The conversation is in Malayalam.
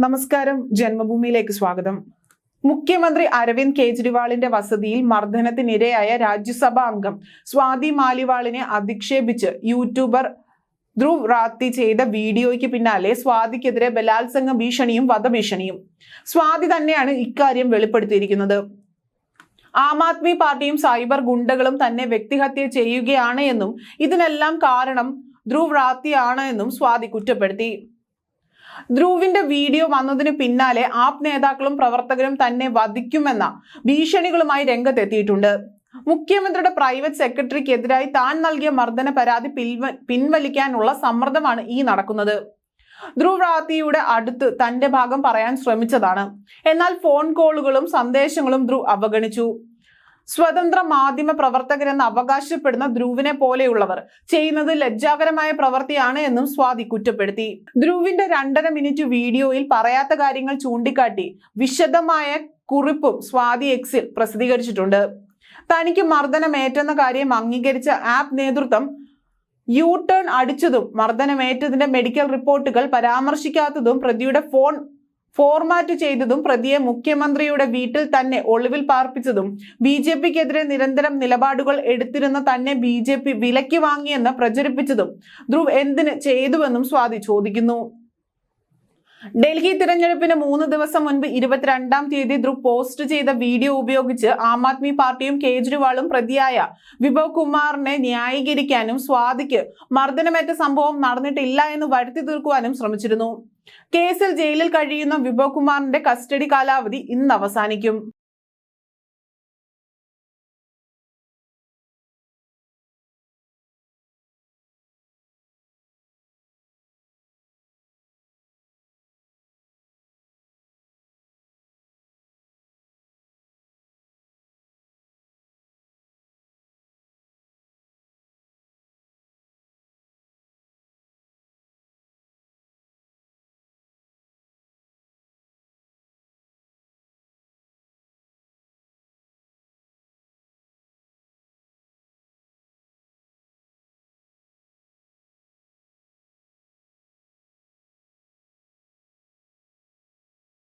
നമസ്കാരം, ജന്മഭൂമിയിലേക്ക് സ്വാഗതം. മുഖ്യമന്ത്രി അരവിന്ദ് കെജ്രിവാളിന്റെ വസതിയിൽ മർദ്ദനത്തിനിരയായ രാജ്യസഭാ അംഗം സ്വാതി മാലിവാളിനെ അധിക്ഷേപിച്ച് യൂട്യൂബർ ധ്രുവ് റാത്തി ചെയ്ത വീഡിയോയ്ക്ക് പിന്നാലെ സ്വാതിക്കെതിരെ ബലാത്സംഗ ഭീഷണിയും വധഭീഷണിയും. സ്വാതി തന്നെയാണ് ഇക്കാര്യം വെളിപ്പെടുത്തിയിരിക്കുന്നത്. ആം ആദ്മി പാർട്ടിയും സൈബർ ഗുണ്ടകളും തന്നെ വ്യക്തിഹത്യ ചെയ്യുകയാണ് എന്നും ഇതിനെല്ലാം കാരണം ധ്രുവ് റാത്തിയാണ് എന്നും സ്വാതി കുറ്റപ്പെടുത്തി. ധ്രുവിന്റെ വീഡിയോ വന്നതിന് പിന്നാലെ ആപ് നേതാക്കളും പ്രവർത്തകരും തന്നെ വധിക്കുമെന്ന ഭീഷണികളുമായി രംഗത്തെത്തിയിട്ടുണ്ട്. മുഖ്യമന്ത്രിയുടെ പ്രൈവറ്റ് സെക്രട്ടറിക്കെതിരായി താൻ നൽകിയ മർദ്ദന പരാതി പിൻവലിക്കാനുള്ള സമ്മർദ്ദമാണ് ഈ നടക്കുന്നത്. ധ്രുവ് റാത്തിയുടെ അടുത്ത് തന്റെ ഭാഗം പറയാൻ ശ്രമിച്ചതാണ്. എന്നാൽ ഫോൺ കോളുകളും സന്ദേശങ്ങളും ധ്രുവ് അവഗണിച്ചു. സ്വതന്ത്ര മാധ്യമ പ്രവർത്തകരെന്ന് അവകാശപ്പെടുന്ന ധ്രുവിനെ പോലെയുള്ളവർ ചെയ്യുന്നത് ലജ്ജാകരമായ പ്രവൃത്തിയാണ് എന്നും സ്വാതി കുറ്റപ്പെടുത്തി. ധ്രുവിന്റെ 2.5 മിനിറ്റ് വീഡിയോയിൽ പറയാത്ത കാര്യങ്ങൾ ചൂണ്ടിക്കാട്ടി വിശദമായ കുറിപ്പും സ്വാതി എക്സിൽ പ്രസിദ്ധീകരിച്ചിട്ടുണ്ട്. തനിക്ക് മർദ്ദനമേറ്റെന്ന കാര്യം അംഗീകരിച്ച ആപ്പ് നേതൃത്വം യു-ടേൺ അടിച്ചതും മർദ്ദനമേറ്റതിന്റെ മെഡിക്കൽ റിപ്പോർട്ടുകൾ പരാമർശിക്കാത്തതും പ്രതിയുടെ ഫോൺ ഫോർമാറ്റ് ചെയ്തതും പ്രതിയെ മുഖ്യമന്ത്രിയുടെ വീട്ടിൽ തന്നെ ഒളിവിൽ പാർപ്പിച്ചതും ബി.ജെ.പിക്കെതിരെ നിരന്തരം നിലപാടുകൾ എടുത്തിരുന്ന തന്നെ ബി.ജെ.പി വിലയ്ക്ക് വാങ്ങിയെന്ന് പ്രചരിപ്പിച്ചതും ധ്രുവ് എന്തിന് ചെയ്തുവെന്നും സ്വാതി ചോദിക്കുന്നു. ഡൽഹി തിരഞ്ഞെടുപ്പിന് 3 ദിവസം മുൻപ് 22-ാം തീയതി ധ്രുവ് പോസ്റ്റ് ചെയ്ത വീഡിയോ ഉപയോഗിച്ച് ആം ആദ്മി പാർട്ടിയും കേജ്രിവാളും പ്രതിയായ വിഭവ് കുമാറിനെ ന്യായീകരിക്കാനും സ്വാതിക്ക് മർദ്ദനമേറ്റ സംഭവം നടന്നിട്ടില്ല എന്ന് വരുത്തി തീർക്കുവാനും ശ്രമിച്ചിരുന്നു. കേസിൽ ജയിലിൽ കഴിയുന്ന വിഭവ് കുമാറിന്റെ കസ്റ്റഡി കാലാവധി ഇന്ന് അവസാനിക്കും.